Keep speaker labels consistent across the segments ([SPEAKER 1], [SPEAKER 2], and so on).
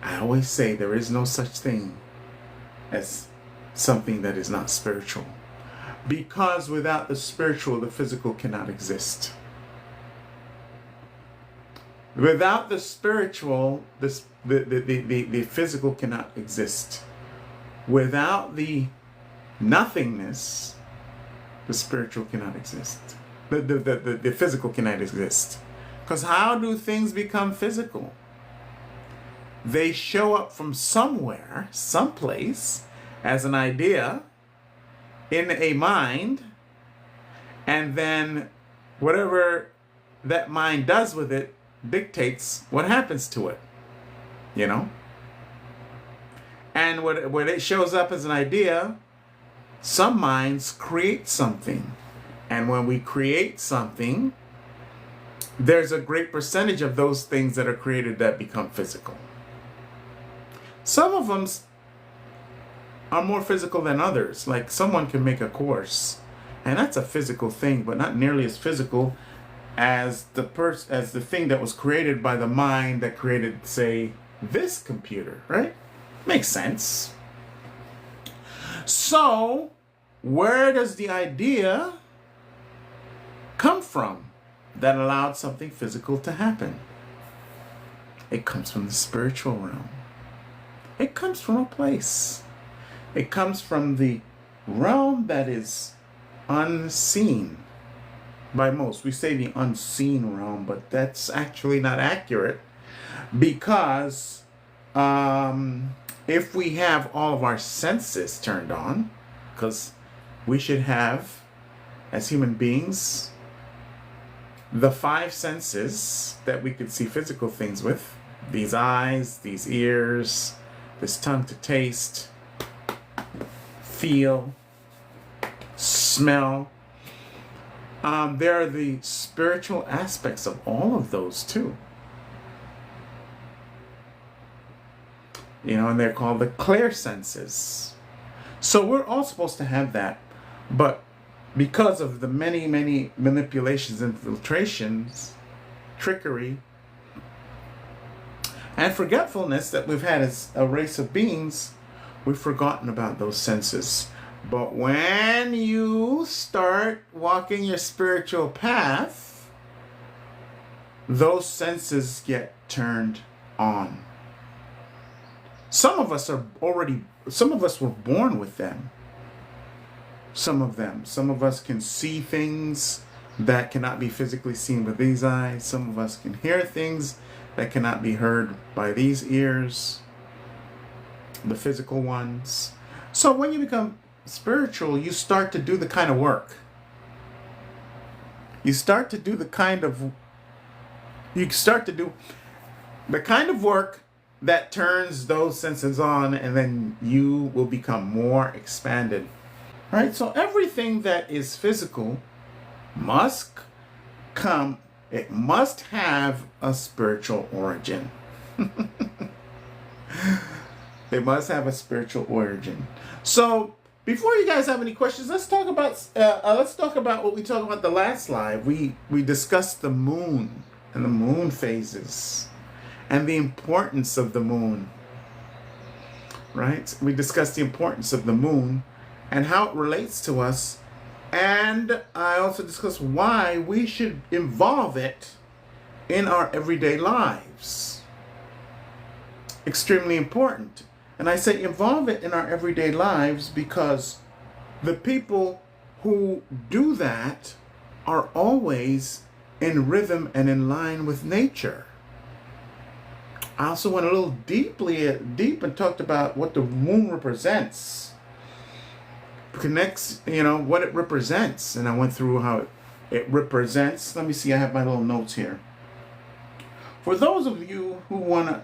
[SPEAKER 1] I always say there is no such thing as something that is not spiritual. Because without the spiritual, the physical cannot exist. Without the spiritual, the physical cannot exist. Without the nothingness, the spiritual cannot exist. The physical cannot exist. Because how do things become physical? They show up from somewhere, someplace, as an idea in a mind, and then whatever that mind does with it dictates what happens to it, you know? And when it shows up as an idea, some minds create something. And when we create something, there's a great percentage of those things that are created that become physical. Some of them are more physical than others. Like someone can make a course, and that's a physical thing, but not nearly as physical as the thing that was created by the mind that created, say, this computer, right? Makes sense. So, where does the idea come from that allowed something physical to happen? It comes from the spiritual realm. It comes from a place. It comes from the realm that is unseen by most. We say the unseen realm, but that's actually not accurate, because if we have all of our senses turned on, because we should have, as human beings, the 5 senses that we could see physical things with: these eyes, these ears, this tongue to taste, feel, smell. There are the spiritual aspects of all of those too. You know, and they're called the clear senses. So we're all supposed to have that. But because of the many, many manipulations, infiltrations, trickery, and forgetfulness that we've had as a race of beings, we've forgotten about those senses. But when you start walking your spiritual path, those senses get turned on. Some of us were born with them. Some of us can see things that cannot be physically seen with these eyes. Some of us can hear things that cannot be heard by these ears, the physical ones. So when you become spiritual, you start to do the kind of work. You start to do the kind of work that turns those senses on, and then you will become more expanded. Right? So everything that is physical must have a spiritual origin. It must have a spiritual origin. So before you guys have any questions, let's talk about what we talked about the last live. We discussed the moon and the moon phases and the importance of the moon. Right? We discussed the importance of the moon and how it relates to us. And I also discussed why we should involve it in our everyday lives. Extremely important. And I say involve it in our everyday lives because the people who do that are always in rhythm and in line with nature. I also went a little deep and talked about what the moon represents. Connects, what it represents. And I went through how it represents. Let me see, I have my little notes here. For those of you who want to,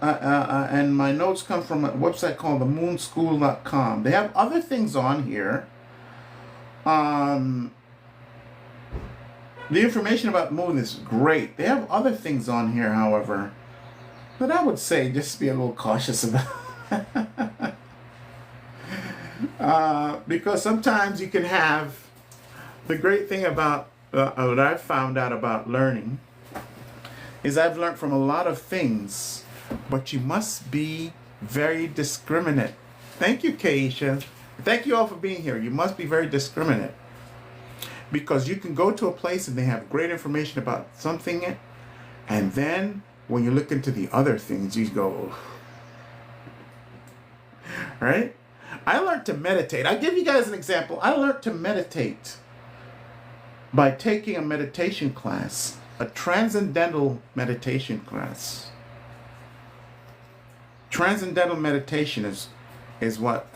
[SPEAKER 1] and my notes come from a website called themoonschool.com. They have other things on here. The information about moon is great. They have other things on here, however, that I would say just be a little cautious about. Because sometimes you can have, the great thing about what I've found out about learning is I've learned from a lot of things, but you must be Very discriminate. Thank you, Keisha. Thank you all for being here. You must be very discriminate. Because you can go to a place and they have great information about something, and then when you look into the other things, you go, right? I learned to meditate. I'll give you guys an example. I learned to meditate by taking a meditation class, a transcendental meditation class. Transcendental meditation is what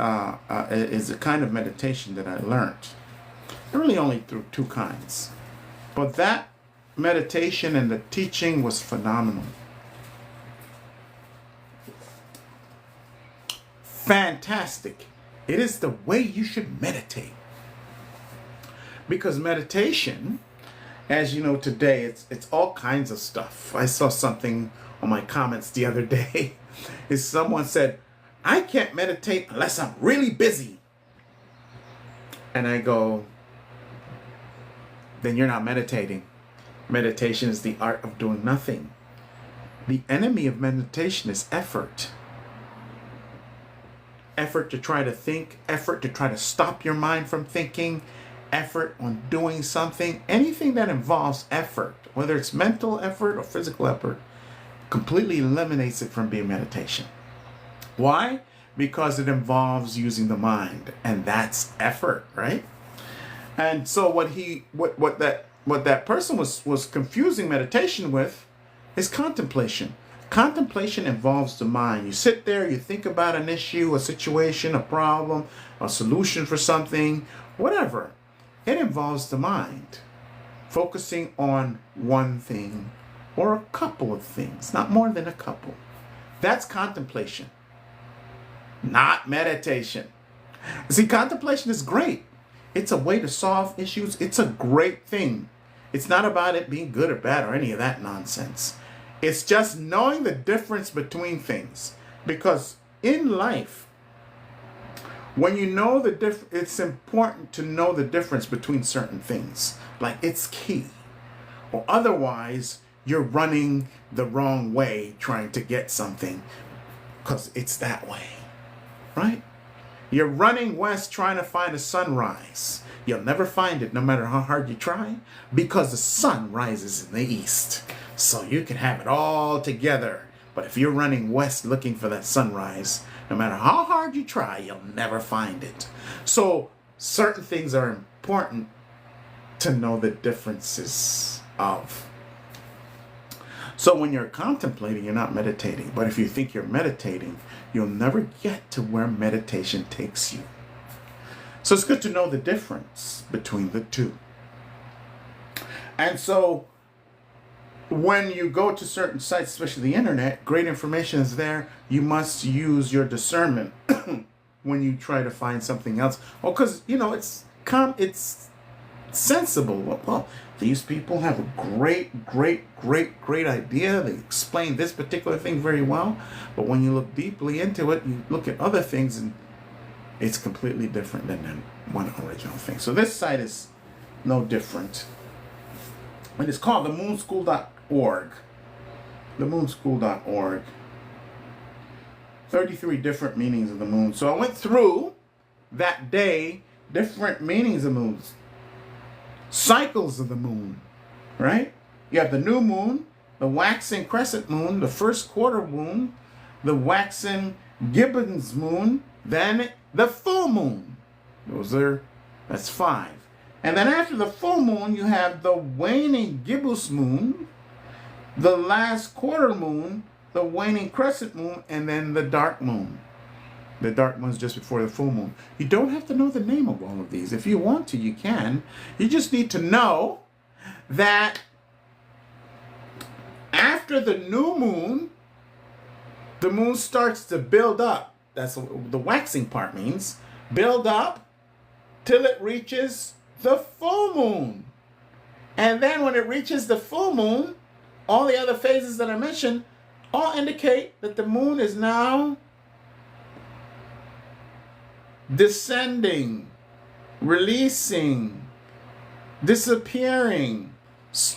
[SPEAKER 1] is a kind of meditation that I learned. Really only through two kinds. But that meditation and the teaching was phenomenal. Fantastic. It is the way you should meditate. Because meditation, as you know today, it's all kinds of stuff. I saw something on my comments the other day. Is someone said, I can't meditate unless I'm really busy. And I go, then you're not meditating. Meditation is the art of doing nothing. The enemy of meditation is effort. Effort to try to think, effort to try to stop your mind from thinking, effort on doing something. Anything that involves effort, whether it's mental effort or physical effort, completely eliminates it from being meditation. Why? Because it involves using the mind, and that's effort, right? And so what that person was confusing meditation with is contemplation. Contemplation involves the mind. You sit there, you think about an issue, a situation, a problem, a solution for something, whatever. It involves the mind, focusing on one thing or a couple of things, not more than a couple. That's contemplation, not meditation. See, contemplation is great. It's a way to solve issues. It's a great thing. It's not about it being good or bad or any of that nonsense. It's just knowing the difference between things. Because in life, when you know the difference, it's important to know the difference between certain things. Like, it's key. Or otherwise, you're running the wrong way trying to get something because it's that way, right? You're running west trying to find a sunrise. You'll never find it no matter how hard you try, because the sun rises in the east. So you can have it all together. But if you're running west looking for that sunrise, no matter how hard you try, you'll never find it. So certain things are important to know the differences of. So when you're contemplating, you're not meditating. But if you think you're meditating, you'll never get to where meditation takes you. So it's good to know the difference between the two. And so when you go to certain sites, especially the internet, great information is there. You must use your discernment when you try to find something else. Oh, because, it's sensible. Well, these people have a great idea. They explain this particular thing very well. But when you look deeply into it, you look at other things, and it's completely different than the one original thing. So this site is no different. And it's called themoonschool.org. Themoonschool.org. 33 different meanings of the moon. So I went through that day different meanings of moons. Cycles of the moon, right? You have the new moon, the waxing crescent moon, the first quarter moon, the waxing gibbons moon, then the full moon. That's 5. And then after the full moon, you have the waning gibbous moon, the last quarter moon, the waning crescent moon, and then the dark moon. The dark moon's just before the full moon. You don't have to know the name of all of these. If you want to, you can. You just need to know that after the new moon, the moon starts to build up. That's what the waxing part means. Build up till it reaches the full moon. And then when it reaches the full moon, all the other phases that I mentioned all indicate that the moon is now descending, releasing, disappearing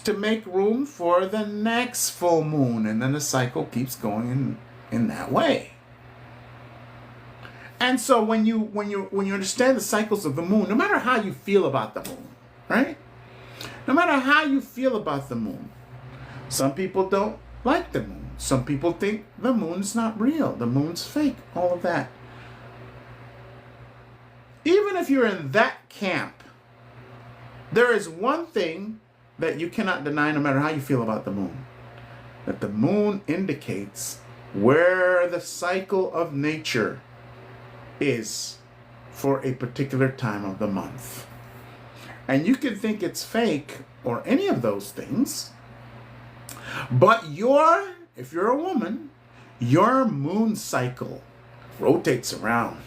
[SPEAKER 1] to make room for the next full moon. And then the cycle keeps going in that way. And so when you understand the cycles of the moon, no matter how you feel about the moon, right? No matter how you feel about the moon, some people don't like the moon. Some people think the moon's not real. The moon's fake. All of that. Even if you're in that camp, there is one thing that you cannot deny no matter how you feel about the moon. That the moon indicates where the cycle of nature is for a particular time of the month. And you can think it's fake or any of those things, but if you're a woman, your moon cycle rotates around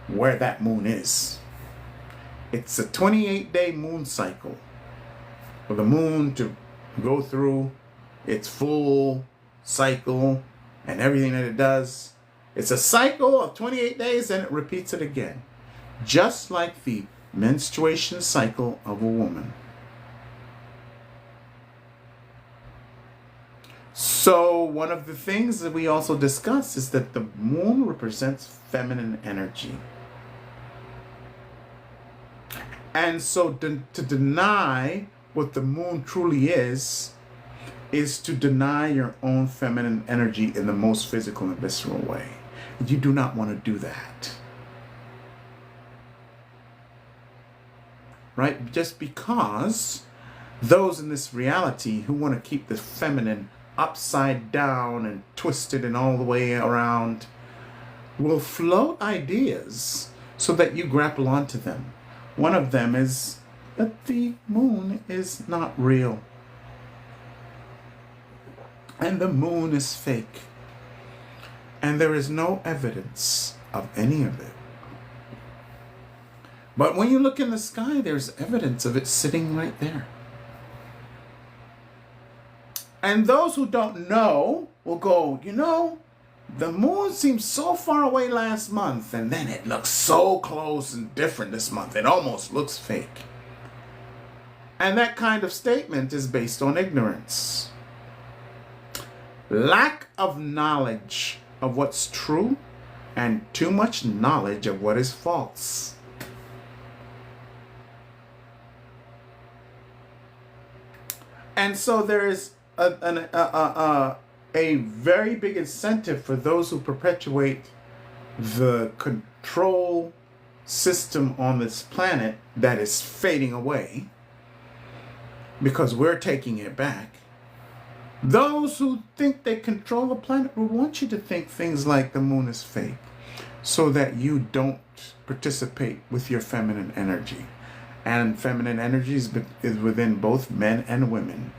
[SPEAKER 1] where that moon is. It's a 28-day moon cycle for the moon to go through its full cycle and everything that it does. It's a cycle of 28 days and it repeats it again, just like the menstruation cycle of a woman. So one of the things that we also discussed is that the moon represents feminine energy. And so to deny what the moon truly is to deny your own feminine energy in the most physical and visceral way. You do not want to do that. Right? Just because those in this reality who want to keep the feminine upside down and twisted and all the way around will float ideas so that you grapple onto them. One of them is that the moon is not real. And the moon is fake. And there is no evidence of any of it. But when you look in the sky, there's evidence of it sitting right there. And those who don't know will go, the moon seemed so far away last month, and then it looks so close and different this month. It almost looks fake. And that kind of statement is based on ignorance. Lack of knowledge of what's true and too much knowledge of what is false. And so there is a very big incentive for those who perpetuate the control system on this planet that is fading away because we're taking it back. Those who think they control the planet will want you to think things like the moon is fake so that you don't participate with your feminine energy. And feminine energy is within both men and women.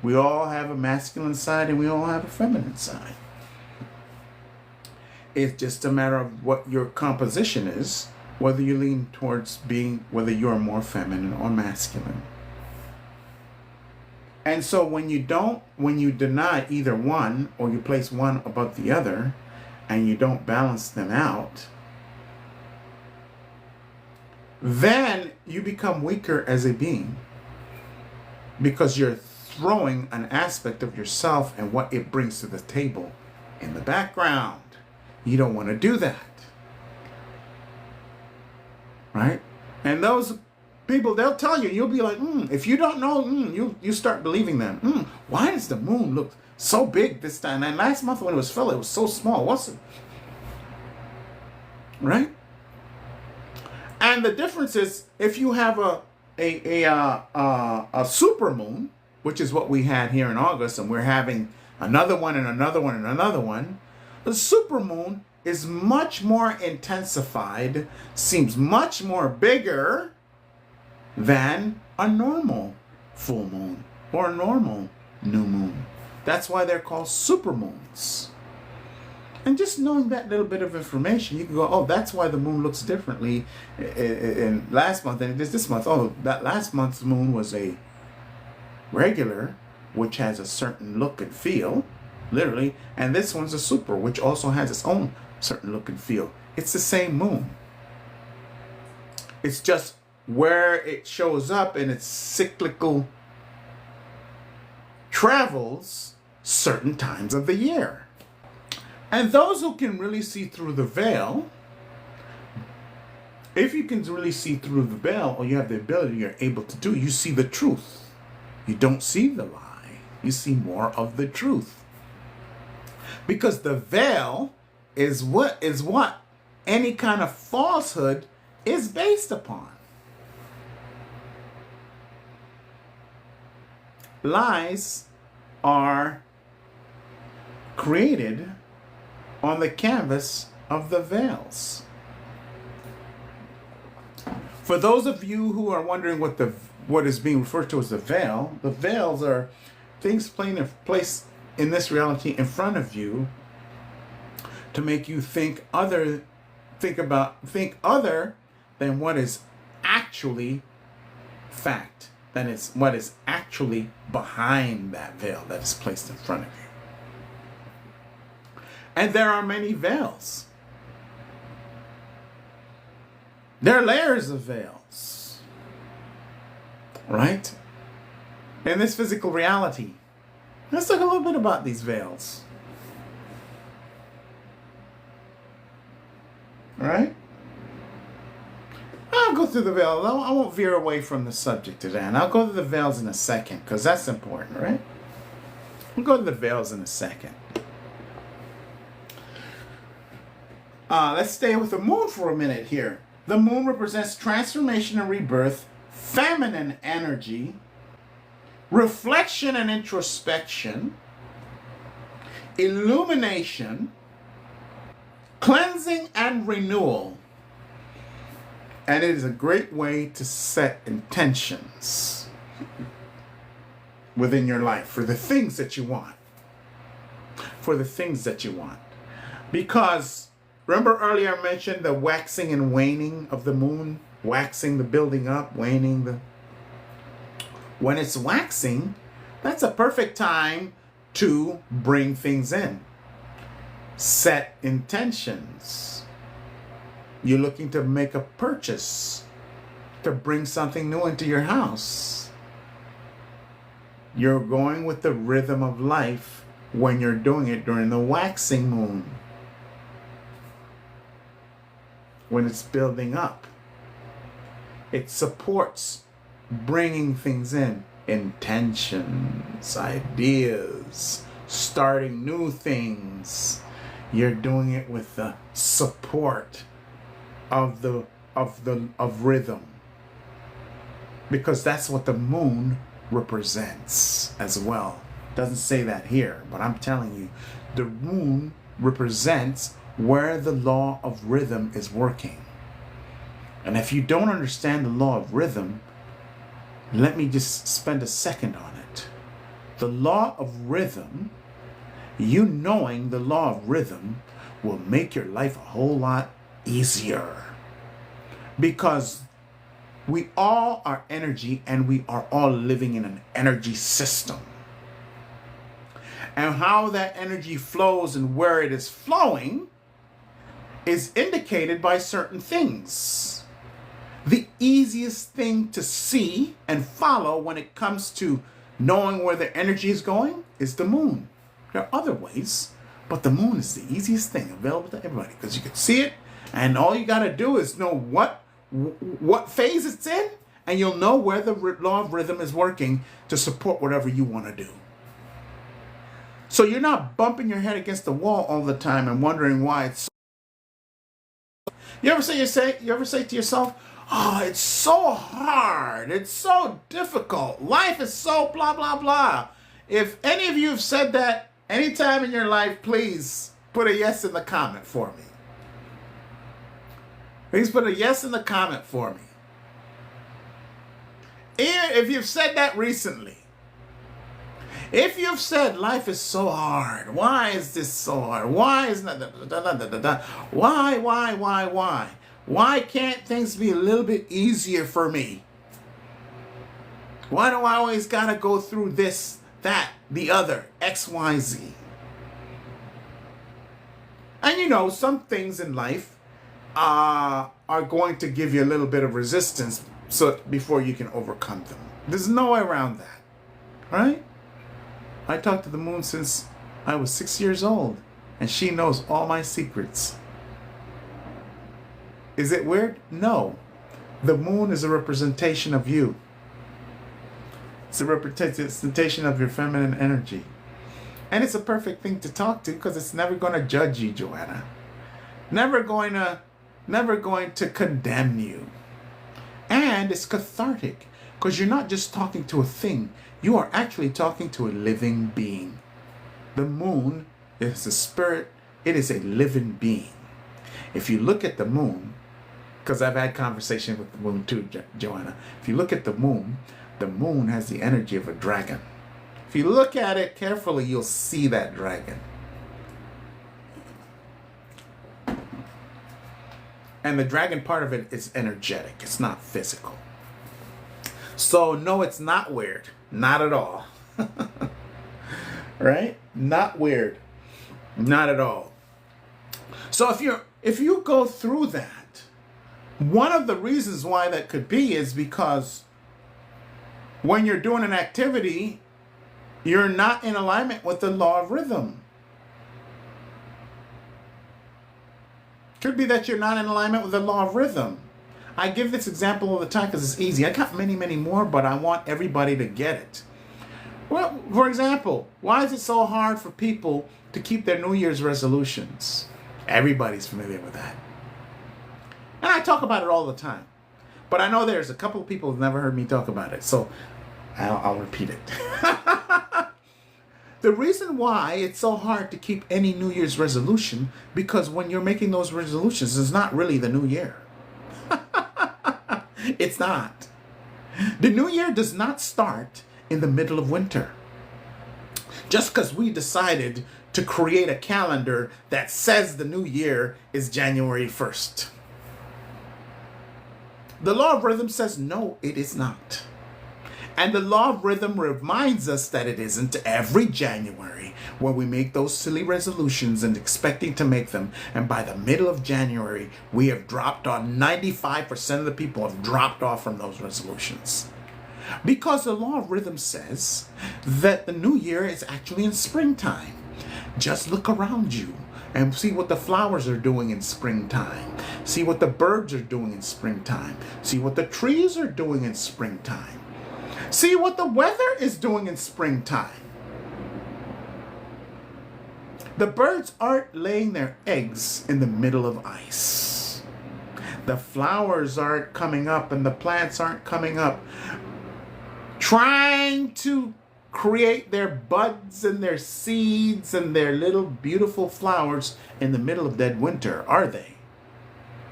[SPEAKER 1] We all have a masculine side and we all have a feminine side. It's just a matter of what your composition is, whether you lean towards whether you're more feminine or masculine. And so when you deny either one or you place one above the other and you don't balance them out, then you become weaker as a being because you're throwing an aspect of yourself and what it brings to the table in the background. You don't want to do that. Right? And those people, they'll tell you, you'll be like, if you don't know, you start believing them. Why does the moon look so big this time? And last month when it was full, it was so small. What's it? Right? And the difference is if you have a super moon, which is what we had here in August, and we're having another one and another one and another one, the super moon is much more intensified, seems much more bigger than a normal full moon or a normal new moon. That's why they're called super moons. And just knowing that little bit of information, you can go, oh, that's why the moon looks differently in last month than it is this month. Oh, that last month's moon was a regular, which has a certain look and feel, literally, and this one's a super, which also has its own certain look and feel. It's the same moon. It's just where it shows up in its cyclical travels certain times of the year. And those who can really see through the veil, if you can really see through the veil, or you have the ability, you're able to do, you see the truth. You don't see the lie. You see more of the truth. Because the veil is what any kind of falsehood is based upon. Lies are created on the canvas of the veils. For those of you who are wondering what is being referred to as the veils are things placed in this reality in front of you to make you think other than what is actually fact. That is what is actually behind that veil that is placed in front of you. And there are many veils. There are layers of veils, right? In this physical reality. Let's talk a little bit about these veils. All right? I'll go through the veils. I won't veer away from the subject today. And I'll go to the veils in a second, because that's important, right? We'll go to the veils in a second. Let's stay with the moon for a minute here. The moon represents transformation and rebirth, feminine energy, reflection and introspection, illumination, cleansing and renewal. And it is a great way to set intentions within your life for the things that you want. For the things that you want. Because remember earlier I mentioned the waxing and waning of the moon? Waxing the building up, waning the... When it's waxing, that's a perfect time to bring things in. Set intentions. You're looking to make a purchase, to bring something new into your house. You're going with the rhythm of life when you're doing it during the waxing moon. When it's building up. It supports bringing things in. Intentions, ideas, starting new things. You're doing it with the support of rhythm, because that's what the moon represents as well. Doesn't say that here, but I'm telling you, the moon represents where the law of rhythm is working. And if you don't understand the law of rhythm, let me just spend a second on it. The law of rhythm, you knowing the law of rhythm will make your life a whole lot easier, because we all are energy and we are all living in an energy system, and how that energy flows and where it is flowing is indicated by certain things. The easiest thing to see and follow when it comes to knowing where the energy is going is the moon. There are other ways, but the moon is the easiest thing available to everybody, because you can see it. And all you got to do is know what phase it's in, and you'll know where the law of rhythm is working to support whatever you want to do. So you're not bumping your head against the wall all the time and wondering why it's so... You ever say to yourself, oh, it's so hard, it's so difficult, life is so blah, blah, blah. If any of you have said that any time in your life, please put a yes in the comment for me. Please put a yes in the comment for me. And if you've said that recently, if you've said life is so hard, why is this so hard? Why is not why? Why can't things be a little bit easier for me? Why do I always gotta go through this, that, the other, X, Y, Z? And you know, some things in life are going to give you a little bit of resistance before you can overcome them. There's no way around that, right? I talked to the moon since I was 6 years old, and she knows all my secrets. Is it weird? No. The moon is a representation of you. It's a representation of your feminine energy. And it's a perfect thing to talk to because it's never going to judge you, Joanna. Never going to condemn you. And it's cathartic because you're not just talking to a thing. You are actually talking to a living being. The moon is a spirit. It is a living being. If you look at the moon, because I've had conversation with the moon too, Joanna. If you look at the moon has the energy of a dragon. If you look at it carefully, you'll see that dragon. And the dragon part of it is energetic. It's not physical. So no, it's not weird. Not at all. Right? Not weird. Not at all. So if you go through that, one of the reasons why that could be is because when you're doing an activity, you're not in alignment with the law of rhythm. Could be that you're not in alignment with the law of rhythm. I give this example all the time because it's easy. I got many, many more, but I want everybody to get it. Well, for example, why is it so hard for people to keep their New Year's resolutions? Everybody's familiar with that. And I talk about it all the time. But I know there's a couple of people who've never heard me talk about it, so I'll repeat it. The reason why it's so hard to keep any New Year's resolution, because when you're making those resolutions, it's not really the new year. It's not. The new year does not start in the middle of winter. Just because we decided to create a calendar that says the new year is January 1st. The law of rhythm says no, it is not. And the law of rhythm reminds us that it isn't every January when we make those silly resolutions and expecting to make them. And by the middle of January, we have dropped on 95% of the people have dropped off from those resolutions. Because the law of rhythm says that the new year is actually in springtime. Just look around you and see what the flowers are doing in springtime. See what the birds are doing in springtime. See what the trees are doing in springtime. See what the weather is doing in springtime. The birds aren't laying their eggs in the middle of ice. The flowers aren't coming up and the plants aren't coming up trying to create their buds and their seeds and their little beautiful flowers in the middle of dead winter, are they?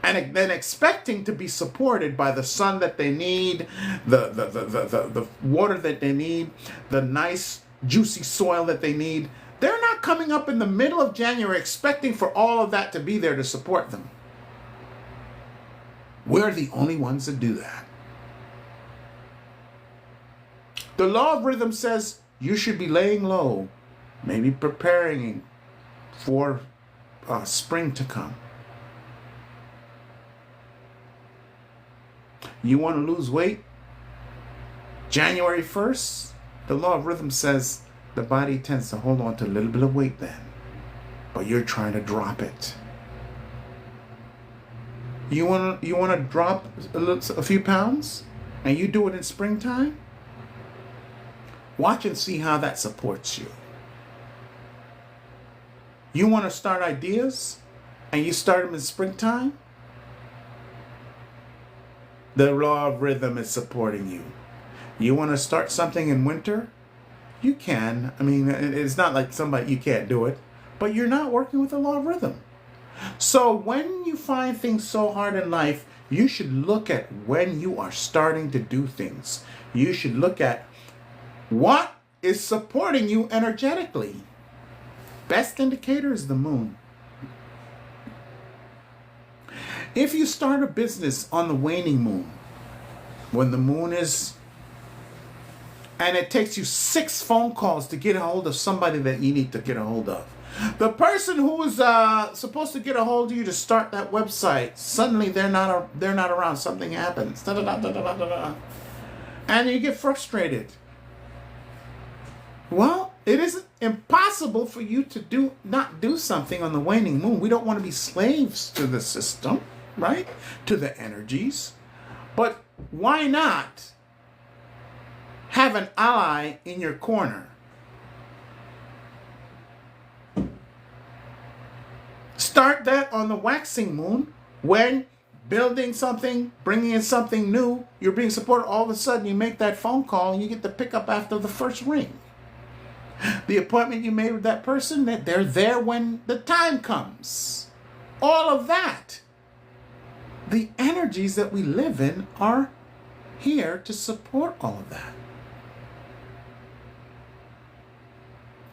[SPEAKER 1] And then expecting to be supported by the sun that they need, the water that they need, the nice juicy soil that they need. They're not coming up in the middle of January expecting for all of that to be there to support them. We're the only ones that do that. The law of rhythm says you should be laying low, maybe preparing for spring to come. You want to lose weight? January 1st, the law of rhythm says the body tends to hold on to a little bit of weight then, but you're trying to drop it. You want to drop a few pounds, and you do it in springtime? Watch and see how that supports you. You want to start ideas, and you start them in springtime? The law of rhythm is supporting you. You want to start something in winter? You can. I mean, it's not like you can't do it, but you're not working with the law of rhythm. So when you find things so hard in life, you should look at when you are starting to do things. You should look at what is supporting you energetically. Best indicator is the moon. If you start a business on the waning moon, when the moon is, and it takes you 6 phone calls to get a hold of somebody that you need to get a hold of. The person who is supposed to get a hold of you to start that website, suddenly they're not around. Something happens. And you get frustrated. Well, It isn't impossible for you to not do something on the waning moon. We don't want to be slaves to the system, right? To the energies. But why not have an ally in your corner? Start that on the waxing moon when building something, bringing in something new, you're being supported. All of a sudden you make that phone call and you get the pickup after the first ring. The appointment you made with that person, that they're there when the time comes. All of that. The energies that we live in are here to support all of that.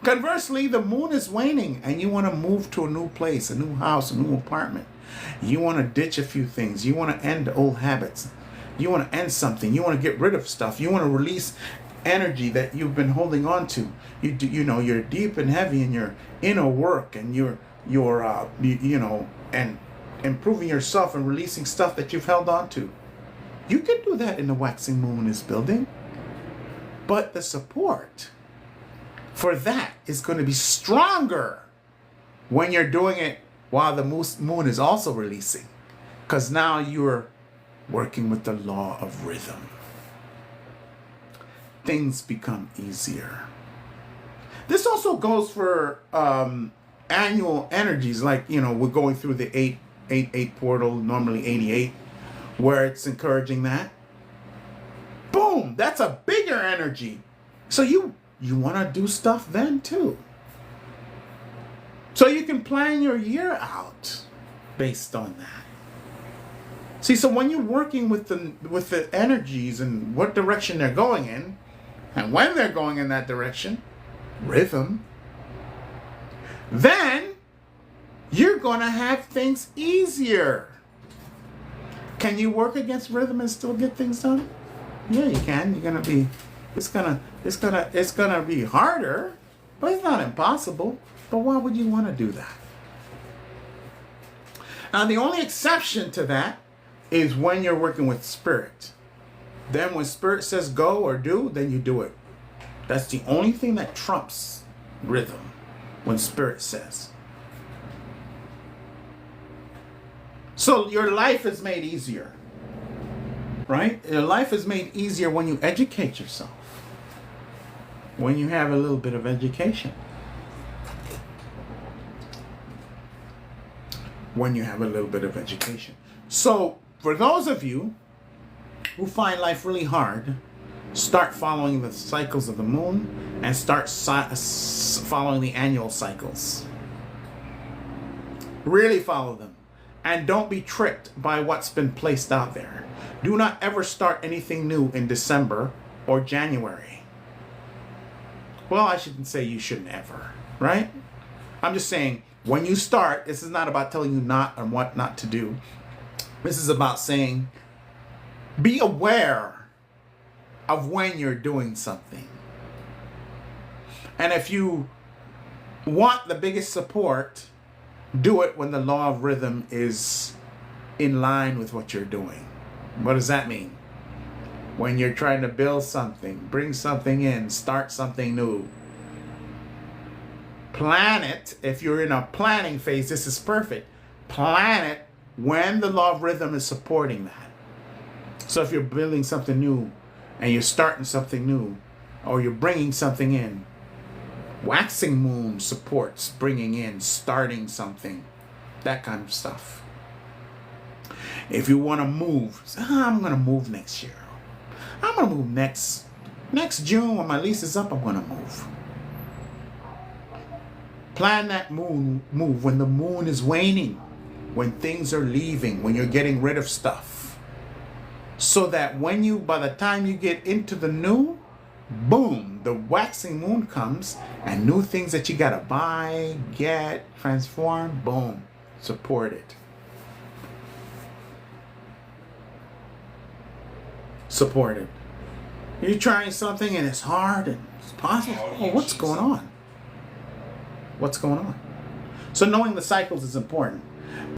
[SPEAKER 1] Conversely, the moon is waning and you want to move to a new place, a new house, a new apartment. You want to ditch a few things. You want to end old habits. You want to end something. You want to get rid of stuff. You want to release energy that you've been holding on to. You're deep and heavy in your inner work, and you're and improving yourself and releasing stuff that you've held on to. You can do that in the waxing moon is building, but the support for that is going to be stronger when you're doing it while the moon is also releasing, because now you're working with the law of rhythm. Things become easier. This also goes for annual energies, like, we're going through the 888 portal, normally 88, where it's encouraging that. Boom, that's a bigger energy. So you want to do stuff then too. So you can plan your year out based on that. See, so when you're working with the energies and what direction they're going in, and when they're going in that direction, rhythm, then you're going to have things easier. Can you work against rhythm and still get things done? Yeah, you can. It's gonna be harder, but it's not impossible. But why would you want to do that? Now, the only exception to that is when you're working with spirit. Then when spirit says go or do, then you do it. That's the only thing that trumps rhythm, when spirit says. So your life is made easier, right? Your life is made easier when you educate yourself, when you have a little bit of education. When you have a little bit of education. So for those of you who find life really hard, start following the cycles of the moon and start following the annual cycles. Really follow them. And don't be tricked by what's been placed out there. Do not ever start anything new in December or January. Well, I shouldn't say you shouldn't ever, right? I'm just saying, when you start, this is not about telling you not and what not to do. This is about saying, be aware of when you're doing something. And if you want the biggest support, do it when the law of rhythm is in line with what you're doing. What does that mean? When you're trying to build something, bring something in, start something new. Plan it. If you're in a planning phase, this is perfect. Plan it when the law of rhythm is supporting that. So if you're building something new and you're starting something new, or you're bringing something in, waxing moon supports bringing in, starting something, that kind of stuff. If you want to move, I'm going to move next year. I'm going to move next June when my lease is up. I'm going to move. Plan that move when the moon is waning, when things are leaving, when you're getting rid of stuff. So that by the time you get into the new, boom, the waxing moon comes and new things that you got to buy, get, transform, boom, support it. Support it. You're trying something and it's hard and it's possible. Oh, what's going on? What's going on? So knowing the cycles is important.